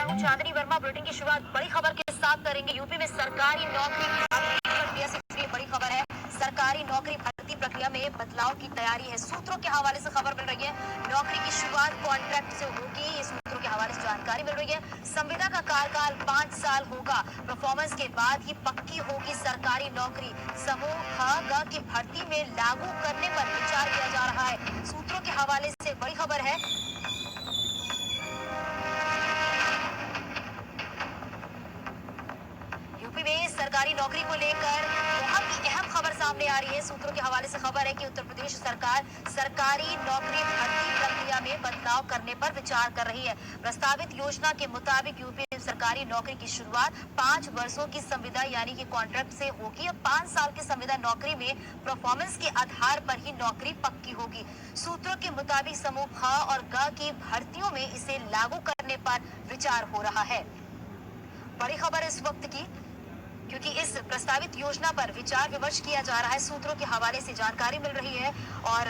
हूं चांदनी वर्मा। बुलेटिन की शुरुआत बड़ी खबर के साथ करेंगे। यूपी में सरकारी नौकरी भर्ती बड़ी खबर है। सरकारी नौकरी भर्ती प्रक्रिया में बदलाव की तैयारी है। सूत्रों के हवाले से खबर मिल रही है, नौकरी की शुरुआत कॉन्ट्रैक्ट से होगी। ये सूत्रों के हवाले से जानकारी मिल रही है। संविदा का कार्यकाल 5 साल होगा। परफॉर्मेंस के बाद ही पक्की होगी सरकारी नौकरी। समूह ख ग की भर्ती में लागू करने पर विचार किया जा रहा है। सूत्रों के हवाले से बड़ी खबर है। यूपी में सरकारी नौकरी को लेकर बहुत ही अहम खबर सामने आ रही है। सूत्रों के हवाले से खबर है कि उत्तर प्रदेश सरकार सरकारी नौकरी भर्ती प्रक्रिया में बदलाव करने पर विचार कर रही है। प्रस्तावित योजना के मुताबिक यूपी में सरकारी नौकरी की शुरुआत 5 वर्षों की संविदा यानी कि कॉन्ट्रैक्ट से होगी। अब 5 साल की संविदा नौकरी में परफॉर्मेंस के आधार पर ही नौकरी पक्की होगी। सूत्रों के मुताबिक समूह ख और ग की भर्तियों में इसे लागू करने पर विचार हो रहा है। बड़ी खबर इस वक्त की, क्योंकि इस प्रस्तावित योजना पर विचार विमर्श किया जा रहा है। सूत्रों के हवाले से जानकारी मिल रही है और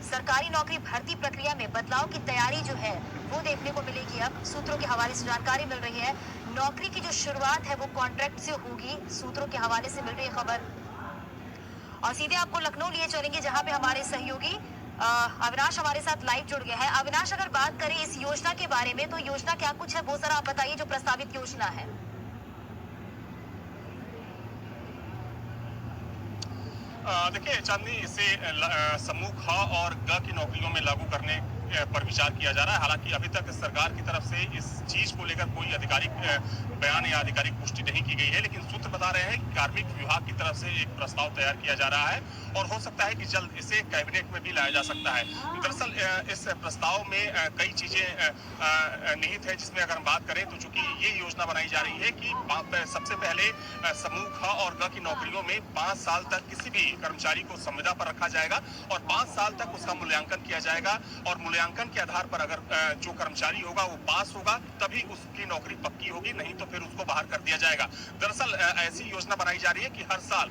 सरकारी नौकरी भर्ती प्रक्रिया में बदलाव की तैयारी जो है वो देखने को मिलेगी। अब सूत्रों के हवाले से जानकारी मिल रही है, नौकरी की जो शुरुआत है वो कॉन्ट्रैक्ट से होगी। सूत्रों के हवाले से मिल रही है खबर। और सीधे आपको लखनऊ लिए चलेंगे, जहां पे हमारे सहयोगी अविनाश हमारे साथ लाइव जुड़ गया है। अविनाश, अगर बात करें इस योजना के बारे में, तो योजना क्या कुछ है वो जरा आप बताइए, जो प्रस्तावित योजना है। देखिए चांदनी, इसे समूह ख और ग की नौकरियों में लागू करने पर विचार किया जा रहा है। हालांकि अभी तक सरकार की तरफ से इस चीज को लेकर कोई आधिकारिक बयान या आधिकारिक पुष्टि नहीं की गई है, लेकिन सूत्र बता रहे हैं कि कार्मिक विभाग की तरफ से एक प्रस्ताव तैयार किया जा रहा है और हो सकता है कि जल्द इसे कैबिनेट में भी लाया जा सकता है। दरअसल इस प्रस्ताव में कई चीजें निहित है, जिसमें अगर हम बात करें तो चूंकि ये योजना बनाई जा रही है कि सबसे पहले समूह ख और ग की नौकरियों में 5 साल तक किसी भी कर्मचारी को संविदा पर रखा जाएगा और 5 साल तक उसका मूल्यांकन किया जाएगा और मूल्यांकन के आधार पर अगर जो कर्मचारी होगा वो पास होगा तभी उसकी नौकरी पक्की होगी, नहीं तो फिर उसको बाहर कर दिया जाएगा। दरअसल ऐसी योजना बनाई जा रही है कि हर साल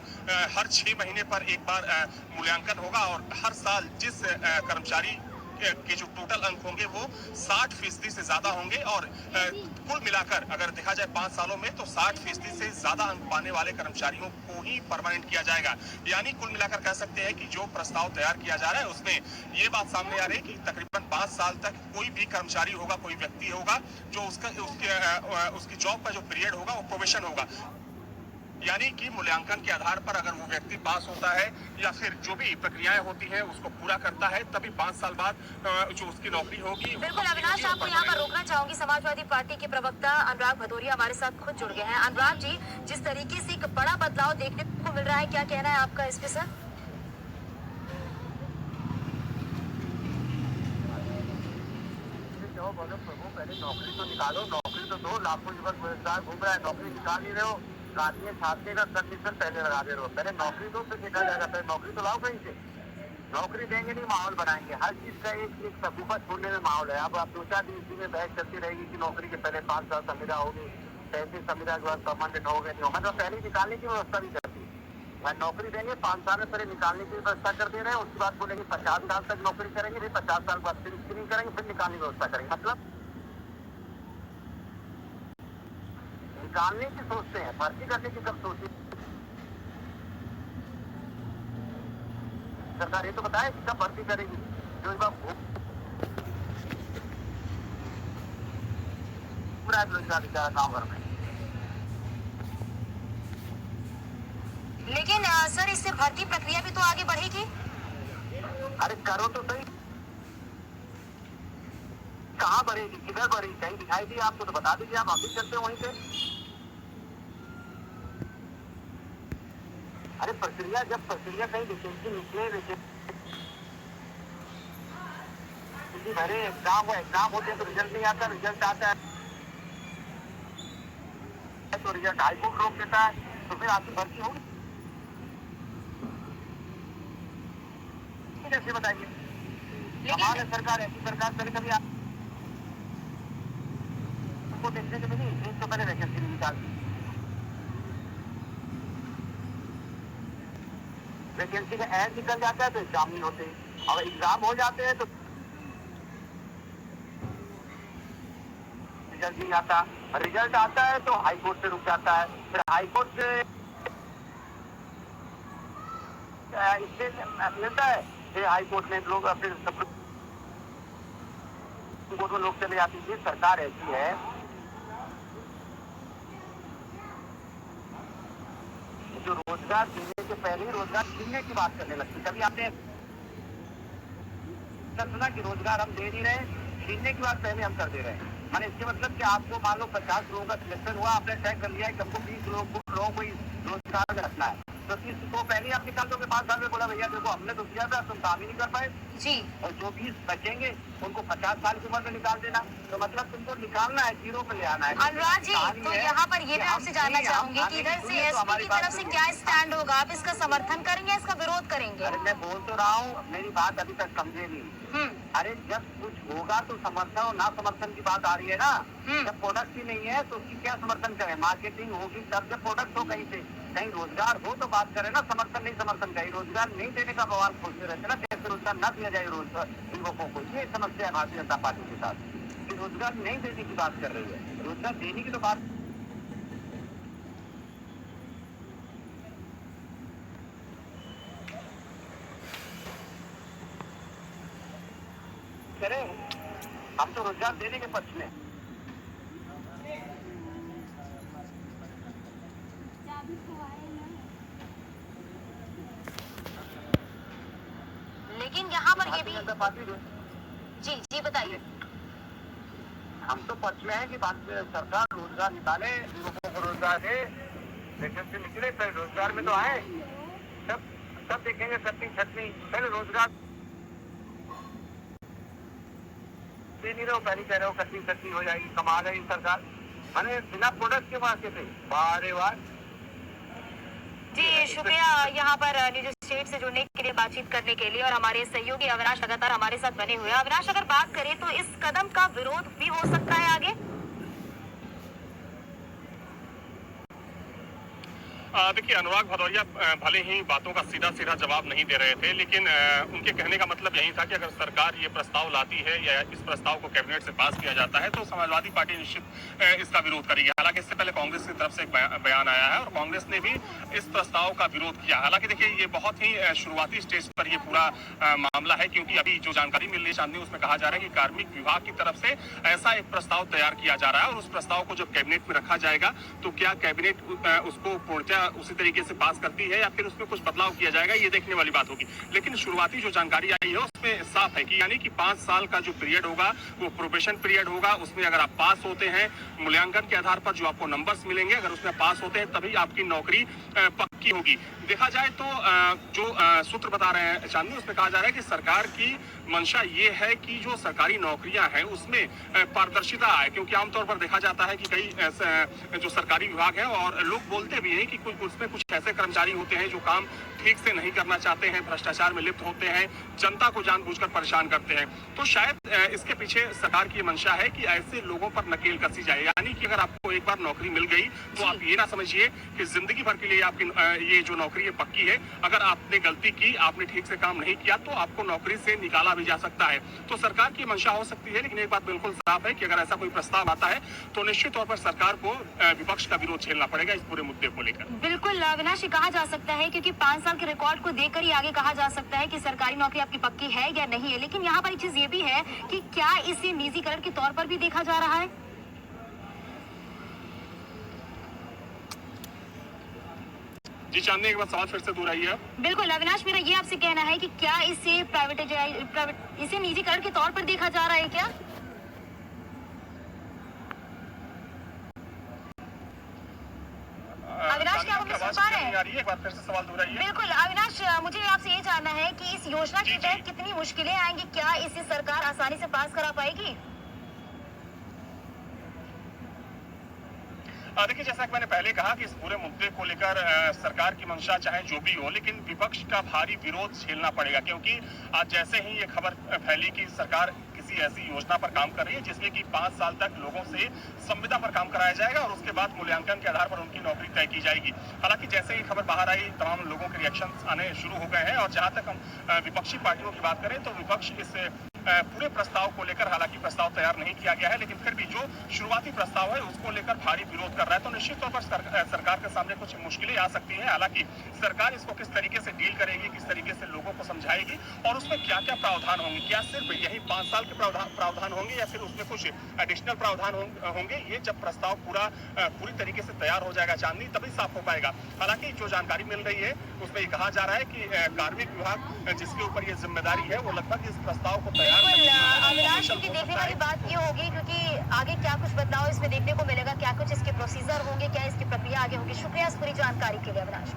हर 6 महीने पर एक बार मूल्यांकन होगा और हर साल जिस कर्मचारी के जो टोटल अंक होंगे वो 60% से ज्यादा होंगे और कुल मिलाकर अगर देखा जाए 5 सालों में तो 60% से ज्यादा अंक पाने वाले कर्मचारियों को ही परमानेंट किया जाएगा। यानी कुल मिलाकर कह सकते हैं कि जो प्रस्ताव तैयार किया जा रहा है उसमें ये बात सामने आ रही है कि तकरीबन 5 साल तक कोई भी कर्मचारी होगा, कोई व्यक्ति होगा जो उसकी जॉब का जो पीरियड होगा वो प्रोबेशन होगा, यानी कि मूल्यांकन के आधार पर अगर वो व्यक्ति पास होता है या फिर जो भी प्रक्रियाएं होती हैं उसको पूरा करता है तभी 5 साल बाद जो उसकी नौकरी होगी। बिल्कुल अविनाश, आपको यहाँ पर रोकना चाहूंगी। समाजवादी पार्टी के प्रवक्ता अनुराग भदौरिया हमारे साथ खुद जुड़ गए हैं। अनुराग जी, जिस तरीके से एक बड़ा बदलाव देखने को मिल रहा है, क्या कहना है आपका इस पे सर? प्रभु, पहले नौकरी तो निकालो, नौकरी तो दो। लाखों युवक बेरोजगार घूम रहा है, नौकरी निकाल नहीं रहे हो। काटिए छापने का कंडीशन पहले लगा दे रहे हो। पहले नौकरी दो, फिर देखा जाएगा। पहले नौकरी तो लाओ कहीं से। नौकरी देंगे नहीं, माहौल बनाएंगे। हर चीज का एक सकुफा छोड़ने में माहौल है। अब 2-4 दिन इसी में बहस चलती रहेगी कि नौकरी के पहले 5 साल संविदा होगी, 35 संविदा के बाद परमानेंट हो गए नहीं हो। मतलब पहले निकालने की व्यवस्था भी करती है। नौकरी देंगे, 5 साल में पहले निकालने की व्यवस्था कर दे रहे हैं। उसके बाद बोलेंगे 50 साल तक नौकरी करेंगे, फिर 50 साल बाद फिर स्क्रीनिंग करेंगे, फिर निकालने की व्यवस्था करेंगे। मतलब निकालने की सोचते हैं, भर्ती करने की कब सोचती है सरकार? ये तो बताए कि कब भर्ती करेगी। जो इस बार बेरोजगार बेचारा गाँव भर में। लेकिन सर, इससे भर्ती प्रक्रिया भी तो आगे बढ़ेगी। अरे करो तो सही, कहाँ बढ़ेगी, किधर बढ़ेगी, कहीं दिखाई दी आपको तो बता दीजिए, आप अभी चलते वहीं पे। अरे प्रक्रिया, जब प्रक्रिया कहीं वैकेंसी निकले, वैकेंसी भरे, एग्जाम होते हैं तो रिजल्ट नहीं आता, रिजल्ट आता है तो रिजल्ट हाईकोर्ट रोक देता है, तो फिर आपकी भर्ती होगी कैसे बताइए? कमाल है सरकार, ऐसी सरकार कभी कभी आपको देखने को मिली। एक तो पहले वैकेंसी नहीं निकालती, वैकेंसी का ऐड निकल जाता है तो एग्जाम नहीं होते, और एग्जाम हो जाते हैं तो रिजल्ट नहीं आता, रिजल्ट आता है तो हाई कोर्ट से रुक जाता है, फिर हाई कोर्ट से इससे मिलता है, फिर हाई कोर्ट में लोग फिर सुप्रीम कोर्ट में लोग चले जाते हैं। ये सरकार ऐसी है जो रोजगार देने के पहले ही रोजगार छीनने की बात करने लगती है। कभी आपने सुना कि रोजगार हम दे नहीं रहे, छीनने की बात पहले हम कर दे रहे हैं। माने इसके मतलब कि आपको मान लो 50 लोगों का सिलेक्शन हुआ, आपने तय कर लिया है कि हमको 20 लोगों को रोजगार में रखना है, तो 30 को पहले ही आप निकाल दोगे 5 साल में। बोला भैया देखो हमने तो किया था, तुम काम ही नहीं कर पाए जी, और जो 20 बचेंगे उनको 50 साल की उम्र में निकाल देना, तो मतलब तुमको निकालना है, जीरो पे ले आना है। अनुराग जी, तो यहाँ पर ये भी आपसे जानना चाहूंगी कि इधर से एसपी की तरफ से क्या स्टैंड होगा, आप इसका समर्थन करेंगे, इसका विरोध करेंगे? अरे मैं बोल तो रहा हूँ, मेरी बात अभी तक समझे नहीं। अरे जब कुछ होगा तो समर्थन और ना समर्थन की बात आ रही है ना। जब प्रोडक्ट ही नहीं है तो उसकी क्या समर्थन करें? मार्केटिंग होगी तब जब प्रोडक्ट हो, कहीं से कहीं रोजगार हो तो बात करें ना। समर्थन नहीं समर्थन कहीं रोजगार नहीं देने का बवाल खोजते रहते ना, कैसे रोजगार न दिया जाए रोजगार युवकों को। ये समस्या है भारतीय जनता पार्टी के साथ कि रोजगार नहीं देने की बात कर रही है, रोजगार देने की तो बात करें। हम तो रोजगार देने के पक्ष में। लेकिन यहाँ पर ये भी जनता पार्टी जी जी बताइए। हम तो पक्ष में है कि सरकार रोजगार निकाले, युवकों को रोजगार दे, पेंशन से निकले, पहले रोजगार में तो आए, सब देखेंगे सत्ती छटनी। पहले रोजगार दे नहीं रहे हो, पहले कह रहे हो कटनी छटनी हो जाएगी, कमा गई सरकार। मैंने बिना प्रोडक्ट के वहां से थे, वाह वाह। जी शुक्रिया यहाँ पर न्यूज स्टेट से जुड़ने के लिए, बातचीत करने के लिए। और हमारे सहयोगी अविनाश लगातार हमारे साथ बने हुए हैं। अविनाश, अगर बात करें तो इस कदम का विरोध भी हो सकता है आगे? देखिए, अनुराग भदौरिया भले ही बातों का सीधा सीधा जवाब नहीं दे रहे थे, लेकिन उनके कहने का मतलब यही था कि अगर सरकार ये प्रस्ताव लाती है या इस प्रस्ताव को कैबिनेट से पास किया जाता है तो समाजवादी पार्टी निश्चित इसका विरोध करेगी। हालांकि इससे पहले कांग्रेस की तरफ से एक बयान आया है और कांग्रेस ने भी इस प्रस्ताव का विरोध किया। हालांकि देखिए, ये बहुत ही शुरुआती स्टेज पर ये पूरा मामला है, क्योंकि अभी जो जानकारी मिल रही है चांदनी, उसमें कहा जा रहा है कि कार्मिक विभाग की तरफ से ऐसा एक प्रस्ताव तैयार किया जा रहा है और उस प्रस्ताव को जब कैबिनेट में रखा जाएगा तो क्या कैबिनेट उसको पूर्णतः उसी तरीके से पास करती है या फिर उसमें कुछ बदलाव किया जाएगा, ये देखने वाली बात होगी। लेकिन शुरुआती जो जानकारी आई है उसमें साफ है कि यानी कि 5 साल का जो पीरियड होगा वो प्रोबेशन पीरियड होगा। उसमें अगर आप पास होते हैं, मूल्यांकन के आधार पर जो आपको नंबर्स मिलेंगे, अगर उसमें पास होते हैं तभी आपकी नौकरी पक्की होगी। देखा जाए तो जो सूत्र बता रहे हैं चांदनी, उसमें कहा जा रहा है कि सरकार की मंशा ये है कि जो सरकारी नौकरियां हैं उसमें पारदर्शिता आए, क्योंकि आमतौर पर देखा जाता है कि कई जो सरकारी विभाग है और लोग बोलते भी हैं कि उसमें कुछ ऐसे कर्मचारी होते हैं जो काम ठीक से नहीं करना चाहते हैं, भ्रष्टाचार में लिप्त होते हैं, जनता को जानबूझकर परेशान करते हैं। तो शायद इसके पीछे सरकार की मंशा है कि ऐसे लोगों पर नकेल कसी जाए, यानी कि अगर आपको एक बार नौकरी मिल गई तो आप ये ना समझिए कि जिंदगी भर के लिए आपकी ये जो नौकरी है पक्की है। अगर आपने गलती की, आपने ठीक से काम नहीं किया तो आपको नौकरी से निकाला भी जा सकता है। तो सरकार की मंशा हो सकती है, लेकिन एक बात बिल्कुल साफ है कि अगर ऐसा कोई प्रस्ताव आता है तो निश्चित तौर पर सरकार को विपक्ष का विरोध झेलना पड़ेगा इस पूरे मुद्दे को लेकर। बिल्कुल अविनाश, कहा जा सकता है क्योंकि 5 साल के रिकॉर्ड को देखकर ही आगे कहा जा सकता है कि सरकारी नौकरी आपकी पक्की है या नहीं है। लेकिन यहाँ पर एक चीज ये भी है कि क्या इसे निजीकरण के तौर पर भी देखा जा रहा है? जी चांदनी, एक बार सवाल फिर से दोहराइए। बिल्कुल अविनाश, मेरा ये आपसे कहना है कि क्या इसे इसे निजीकरण के तौर पर देखा जा रहा है क्या? अविनाश, क्या आप सुन पा रहे हैं? एक बार फिर से सवाल दोहराइए। बिल्कुल अविनाश, मुझे आपसे ये जानना है कि इस योजना के तहत कितनी मुश्किलें आएंगी, क्या इसे सरकार आसानी से पास करा पाएगी? देखिए, जैसा कि मैंने पहले कहा कि इस पूरे मुद्दे को लेकर सरकार की मंशा चाहे जो भी हो, लेकिन विपक्ष का भारी विरोध झेलना पड़ेगा, क्योंकि आज जैसे ही ये खबर फैली कि सरकार किसी ऐसी योजना पर काम कर रही है जिसमें कि 5 साल तक लोगों से संविदा पर काम कराया जाएगा और उसके बाद मूल्यांकन के आधार पर उनकी नौकरी तय की जाएगी। हालांकि जैसे ही खबर बाहर आई, तमाम लोगों के रिएक्शंस आने शुरू हो गए हैं और जहां तक हम विपक्षी पार्टियों की बात करें तो विपक्ष इस पूरे प्रस्ताव को लेकर हालांकि प्रस्ताव तैयार नहीं किया गया है, लेकिन फिर भी जो शुरुआती प्रस्ताव है उसको लेकर भारी विरोध कर रहा है। तो निश्चित तौर पर सरकार के सामने कुछ मुश्किलें आ सकती हैं। हालांकि सरकार इसको किस तरीके से डील करेगी, किस तरीके से लोगों को समझाएगी और उसमें क्या क्या प्रावधान होंगे, क्या सिर्फ यही 5 साल के प्रावधान होंगे या फिर उसमें कुछ एडिशनल प्रावधान होंगे, ये जब प्रस्ताव पूरी तरीके से तैयार हो जाएगा चांदनी, तभी साफ हो पाएगा। हालांकि जो जानकारी मिल रही है उसमें ये कहा जा रहा है कि कार्मिक विभाग जिसके ऊपर ये जिम्मेदारी है वो लगभग इस प्रस्ताव को तैयार अविनाश, क्योंकि देखने वाली बात ये होगी क्योंकि आगे क्या कुछ बदलाव इसमें देखने को मिलेगा, क्या कुछ इसके प्रोसीजर होंगे, क्या इसकी प्रक्रिया आगे होगी। शुक्रिया इस पूरी जानकारी के लिए अविनाश।